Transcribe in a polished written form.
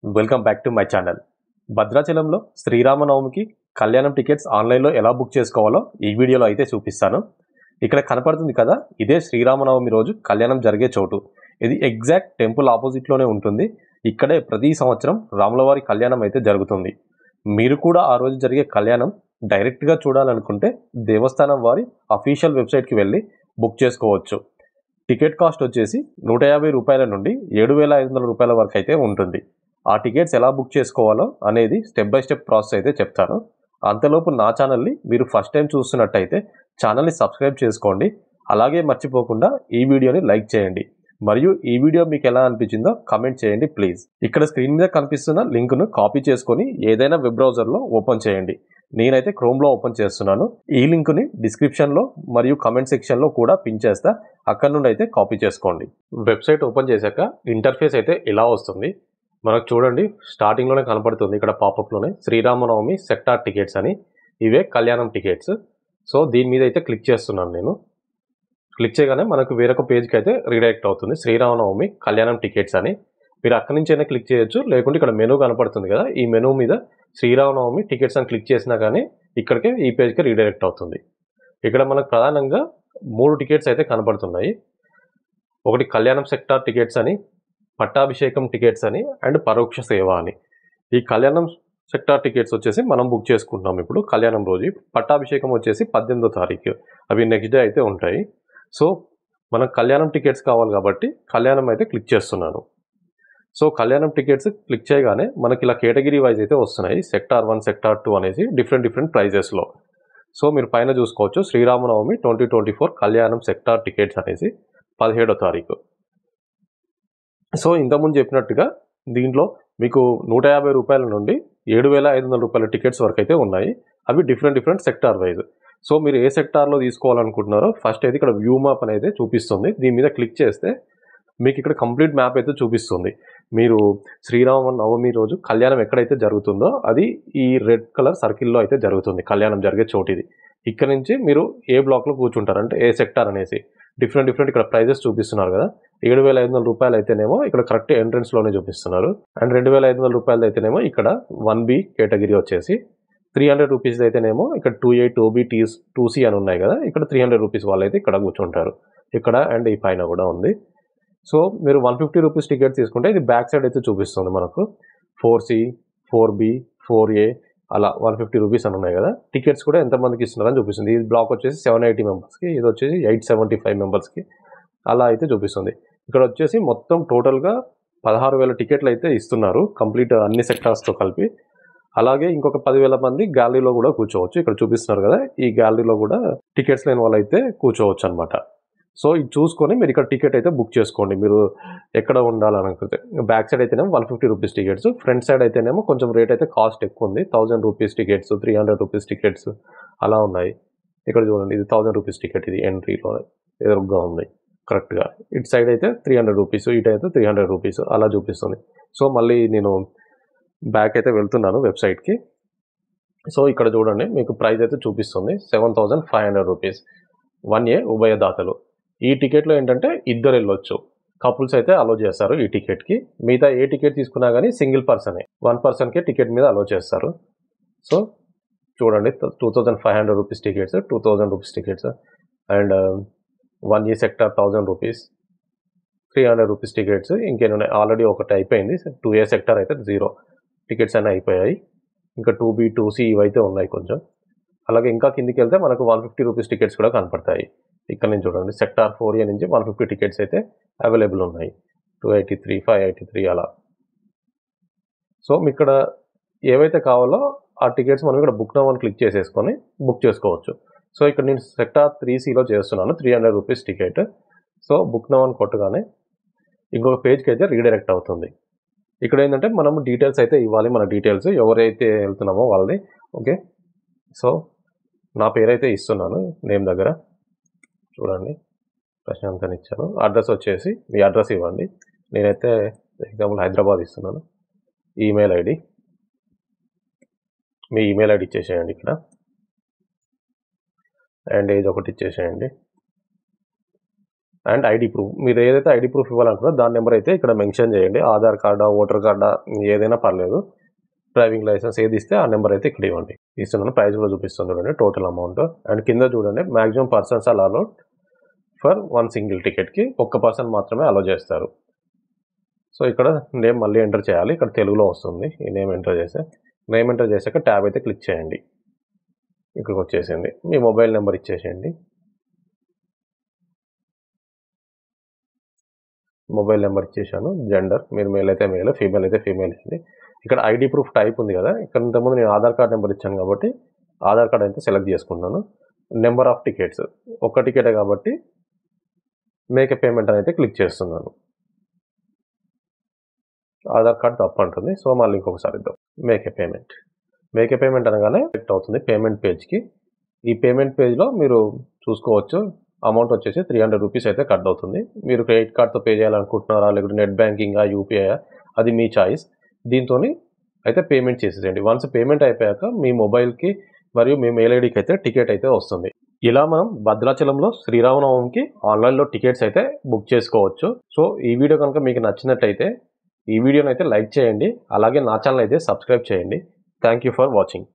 Welcome back to my channel. భద్రాచలంలో శ్రీరామనవమికి కళ్యాణం టికెట్స్ ఆన్లైన్లో ఎలా బుక్ చేసుకోవాలో ఈ వీడియోలో అయితే చూపిస్తాను. ఇక్కడ కనపడుతుంది కదా, ఇదే శ్రీరామనవమి రోజు కళ్యాణం జరిగే చోటు. ఇది ఎగ్జాక్ట్ టెంపుల్ ఆపోజిట్లోనే ఉంటుంది. ఇక్కడే ప్రతి సంవత్సరం రాములవారి కళ్యాణం అయితే జరుగుతుంది. మీరు కూడా ఆ రోజు జరిగే కళ్యాణం డైరెక్ట్గా చూడాలనుకుంటే దేవస్థానం వారి అఫీషియల్ వెబ్సైట్కి వెళ్ళి బుక్ చేసుకోవచ్చు. టికెట్ కాస్ట్ వచ్చేసి 150 రూపాయల నుండి 7,500 రూపాయల వరకు అయితే ఉంటుంది. ఆ టికెట్స్ ఎలా బుక్ చేసుకోవాలో అనేది స్టెప్ బై స్టెప్ ప్రాసెస్ అయితే చెప్తాను. అంతలోపు నా ఛానల్ని మీరు ఫస్ట్ టైం చూస్తున్నట్టయితే ఛానల్ని సబ్స్క్రైబ్ చేసుకోండి. అలాగే మర్చిపోకుండా ఈ వీడియోని లైక్ చేయండి. మరియు ఈ వీడియో మీకు ఎలా అనిపించిందో కమెంట్ చేయండి ప్లీజ్. ఇక్కడ స్క్రీన్ మీద కనిపిస్తున్న లింక్ను కాపీ చేసుకొని ఏదైనా వెబ్ బ్రౌజర్లో ఓపెన్ చేయండి. నేనైతే క్రోమ్లో ఓపెన్ చేస్తున్నాను. ఈ లింక్ని డిస్క్రిప్షన్లో మరియు కమెంట్ సెక్షన్లో కూడా పిన్ చేస్తా. అక్కడ నుండి అయితే కాపీ చేసుకోండి. వెబ్సైట్ ఓపెన్ చేశాక ఇంటర్ఫేస్ అయితే ఇలా వస్తుంది. మనకు చూడండి, స్టార్టింగ్లోనే కనపడుతుంది ఇక్కడ పాపప్లోనే శ్రీరామనవమి సెక్టార్ టికెట్స్ అని. ఇవే కళ్యాణం టికెట్స్. సో దీని మీద అయితే క్లిక్ చేస్తున్నాను నేను. క్లిక్ చేయగానే మనకు వేరొక పేజ్కి అయితే రీడైరెక్ట్ అవుతుంది, శ్రీరామనవమి కళ్యాణం టికెట్స్ అని. మీరు అక్కడి నుంచి అయినా క్లిక్ చేయొచ్చు, లేకుంటే ఇక్కడ మెనూ కనపడుతుంది కదా, ఈ మెనూ మీద శ్రీరామనవమి టికెట్స్ అని క్లిక్ చేసినా కానీ ఇక్కడికే ఈ పేజ్కి రీడైరెక్ట్ అవుతుంది. ఇక్కడ మనకు ప్రధానంగా 3 టికెట్స్ అయితే కనపడుతున్నాయి. ఒకటి కళ్యాణం సెక్టార్ టికెట్స్ అని, పట్టాభిషేకం టికెట్స్ అని, అండ్ పరోక్ష సేవ అని. ఈ కళ్యాణం సెక్టార్ టికెట్స్ వచ్చేసి మనం బుక్ చేసుకుంటున్నాం ఇప్పుడు కళ్యాణం రోజు. పట్టాభిషేకం వచ్చేసి 18వ తారీఖు, అవి నెక్స్ట్ డే అయితే ఉంటాయి. సో మనకు కళ్యాణం టికెట్స్ కావాలి కాబట్టి కళ్యాణం అయితే క్లిక్ చేస్తున్నాను. సో కళ్యాణం టికెట్స్ క్లిక్ చేయగానే మనకి ఇలా కేటగిరీ వైజ్ అయితే వస్తున్నాయి. సెక్టార్ 1, సెక్టార్ 2 అనేసి డిఫరెంట్ ప్రైజెస్లో. సో మీరు పైన చూసుకోవచ్చు, శ్రీరామనవమి 2024 కళ్యాణం సెక్టార్ టికెట్స్ అనేసి 17వ తారీఖు. సో ఇంతకుముందు చెప్పినట్టుగా దీంట్లో మీకు 150 రూపాయల నుండి 7,500 రూపాయల టికెట్స్ వరకు అయితే ఉన్నాయి. అవి డిఫరెంట్ సెక్టార్ వైజ్. సో మీరు ఏ సెక్టార్లో తీసుకోవాలనుకుంటున్నారో ఫస్ట్ అయితే ఇక్కడ వ్యూ మ్యాప్ అనేది చూపిస్తుంది. దీని మీద క్లిక్ చేస్తే మీకు ఇక్కడ కంప్లీట్ మ్యాప్ అయితే చూపిస్తుంది. మీరు శ్రీరామనవమి రోజు కళ్యాణం ఎక్కడైతే జరుగుతుందో అది ఈ రెడ్ కలర్ సర్కిల్లో అయితే జరుగుతుంది. కళ్యాణం జరిగే చోటు ఇది. ఇక్కడ నుంచి మీరు ఏ బ్లాక్లో కూర్చుంటారు అంటే ఏ సెక్టార్ అనేసి డిఫరెంట్ ఇక్కడ ప్రైజెస్ చూపిస్తున్నారు కదా. 7,500 రూపాయలు అయితేనేమో ఇక్కడ కరెక్ట్ ఎంట్రన్స్లోనే చూపిస్తున్నారు. అండ్ 2,500 రూపాయలు అయితేనేమో ఇక్కడ 1B కేటగిరీ వచ్చేసి, 300 రూపీస్ అయితేనేమో ఇక్కడ 2A, 2B, 2C అని ఉన్నాయి కదా, ఇక్కడ 300 రూపీస్ వాళ్ళు అయితే ఇక్కడ కూర్చుంటారు. ఇక్కడ అండ్ ఈ పైన కూడా ఉంది. సో మీరు 150 రూపీస్ టికెట్ తీసుకుంటే ఇది బ్యాక్ సైడ్ అయితే చూపిస్తుంది మనకు. 4C, 4B, 4A అలా 150 రూపీస్ అని ఉన్నాయి కదా. టికెట్స్ కూడా ఎంతమందికి ఇస్తున్నారని చూపిస్తుంది. ఈ బ్లాక్ వచ్చేసి 780 మెంబర్స్కి, ఇది వచ్చేసి 875 మెంబర్స్కి అలా అయితే చూపిస్తుంది. ఇక్కడ వచ్చేసి మొత్తం టోటల్గా 16,000 టికెట్లు అయితే ఇస్తున్నారు కంప్లీట్ అన్ని సెక్టార్స్తో కలిపి. అలాగే ఇంకొక 10,000 మంది గ్యాలరీలో కూడా కూర్చోవచ్చు. ఇక్కడ చూపిస్తున్నారు కదా, ఈ గ్యాలరీలో కూడా టికెట్స్ లేని వాళ్ళు అయితే కూర్చోవచ్చు అనమాట. సో ఇది చూసుకొని మీరు ఇక్కడ టికెట్ అయితే బుక్ చేసుకోండి. మీరు ఎక్కడ ఉండాలనుకుంటే బ్యాక్ సైడ్ అయితేనేమో 150 రూపీస్ టికెట్స్, ఫ్రంట్ సైడ్ అయితేనేమో కొంచెం రేట్ అయితే కాస్ట్ ఎక్కువ ఉంది. 1000 రూపీస్ టికెట్స్, 300 రూపీస్ టికెట్స్ అలా ఉన్నాయి. ఇక్కడ చూడండి, ఇది 1000 రూపీస్ టికెట్, ఇది ఎంట్రీలో ఎదురుగ్గా ఉంది కరెక్ట్గా. ఇటు సైడ్ అయితే 300 రూపీస్, ఇటు అయితే 300 రూపీస్ అలా చూపిస్తుంది. సో మళ్ళీ నేను బ్యాక్ అయితే వెళ్తున్నాను వెబ్సైట్కి. సో ఇక్కడ చూడండి, మీకు ప్రైస్ అయితే చూపిస్తుంది 7,500 రూపీస్ 1A ఉభయదాతలు. ఈ టికెట్లో ఏంటంటే ఇద్దరు వెళ్ళొచ్చు, కపుల్స్ అయితే అలో చేస్తారు ఈ టికెట్కి. మిగతా ఏ టికెట్ తీసుకున్నా కానీ సింగిల్ పర్సనే, 1 పర్సన్కే టికెట్ మీద అలో చేస్తారు. సో చూడండి, 2,500 rupees tickets, 2,000 rupees tickets, and 1A sector 1000 rupees, 300 rupees tickets. ఇంకేమైనా ఆల్రెడీ ఒకటి అయిపోయింది. 2A సెక్టార్ అయితే 0 టికెట్స్ అన్నీ అయిపోయాయి. ఇంకా 2B, 2C ఇవైతే ఉన్నాయి కొంచెం. అలాగే ఇంకా కిందికి వెళ్తే మనకు 150 రూపీస్ టికెట్స్ కూడా కనపడతాయి. ఇక్కడ నుంచి చూడండి, సెక్టార్ 4A నుంచి 150 టికెట్స్ అయితే అవైలబుల్ ఉన్నాయి. 283, 583 అలా. సో మీకు ఇక్కడ ఏవైతే కావాలో ఆ టికెట్స్ మనం ఇక్కడ బుక్ నౌ అని క్లిక్ చేసేసుకొని బుక్ చేసుకోవచ్చు. సో ఇక్కడ నేను సెక్టార్ 3Cలో చేస్తున్నాను, 300 rupees ticket. So book now అని కొట్టగానే ఇంకొక పేజ్కి అయితే రీడైరెక్ట్ అవుతుంది. ఇక్కడ ఏంటంటే మనం డీటెయిల్స్ అయితే ఇవ్వాలి, మన డీటెయిల్స్ ఎవరైతే వెళ్తున్నామో వాళ్ళది. ఓకే, సో నా పేరైతే ఇస్తున్నాను నేమ్ దగ్గర. చూడండి, ప్రశాంత్ అని ఇచ్చాను. అడ్రస్ వచ్చేసి మీ అడ్రస్ ఇవ్వండి. నేనైతే ఎగ్జాంపుల్ హైదరాబాద్ ఇస్తున్నాను. ఈమెయిల్ ఐడి, మీ ఈమెయిల్ ఐడి ఇచ్చేసేయండి ఇక్కడ. అండ్ ఏజ్ ఒకటి ఇచ్చేసేయండి. And ID proof. మీరు ఏదైతే ఐడి ప్రూఫ్ ఇవ్వాలనుకున్నారో దాని నెంబర్ అయితే ఇక్కడ మెన్షన్ చేయండి. ఆధార్ కార్డా, ఓటర్ కార్డా ఏదైనా పర్లేదు. డ్రైవింగ్ లైసెన్స్ ఏది ఇస్తే ఆ నెంబర్ అయితే ఇక్కడ ఇవ్వండి. ఇస్తున్నాను. ప్రైస్ కూడా చూపిస్తుంది చూడండి, టోటల్ అమౌంట్. అండ్ కింద చూడండి, maximum persons are allowed for 1 single టికెట్కి. ఒక్క పర్సన్ మాత్రమే అలౌ చేస్తారు. సో ఇక్కడ నేమ్ మళ్ళీ ఎంటర్ చేయాలి. ఇక్కడ తెలుగులో వస్తుంది. ఈ నేమ్ ఎంటర్ చేశాక ట్యాబ్ అయితే క్లిక్ చేయండి. ఇక్కడికి వచ్చేసింది. మీ మొబైల్ నెంబర్ ఇచ్చేసేయండి. మొబైల్ నెంబర్ ఇచ్చేసాను. జెండర్ మీరు మేల్ అయితే మేల్, ఫీమేల్ అయితే ఫీమేల్ అండి. ఇక్కడ ఐడి ప్రూఫ్ టైప్ ఉంది కదా, ఇక్కడ ఇంతకుముందు నేను ఆధార్ కార్డ్ నెంబర్ ఇచ్చాను కాబట్టి ఆధార్ కార్డ్ అయితే సెలెక్ట్ చేసుకుంటున్నాను. నెంబర్ ఆఫ్ టికెట్స్ ఒక్క టికెటే కాబట్టి మేక్ ఏ పేమెంట్ అని అయితే క్లిక్ చేస్తున్నాను. ఆధార్ కార్డ్ తప్పు అంటుంది. సో మళ్ళీ ఇంకొకసారి ఇద్దాం. మేక్ ఏ పేమెంట్ అనగానే సెలెక్ట్ అవుతుంది పేమెంట్ పేజ్కి. ఈ పేమెంట్ పేజ్లో మీరు చూసుకోవచ్చు, అమౌంట్ వచ్చేసి 300 రూపీస్ అయితే కట్ అవుతుంది. మీరు క్రెడిట్ కార్డ్తో పే చేయాలనుకుంటున్నారా, లేకపోతే నెట్ బ్యాంకింగా, యూపీఐ, అది మీ చాయిస్. దీంతో అయితే పేమెంట్ చేసేసేయండి. వన్స్ పేమెంట్ అయిపోయాక మీ మొబైల్కి మరియు మీ మెయిల్ ఐడికి అయితే టికెట్ అయితే వస్తుంది. ఇలా మనం భద్రాచలంలో శ్రీరామనవమికి ఆన్లైన్లో టికెట్స్ అయితే బుక్ చేసుకోవచ్చు. సో ఈ వీడియో కనుక మీకు నచ్చినట్టయితే ఈ వీడియోని అయితే లైక్ చేయండి. అలాగే నా ఛానల్ అయితే సబ్స్క్రైబ్ చేయండి. Thank you for watching.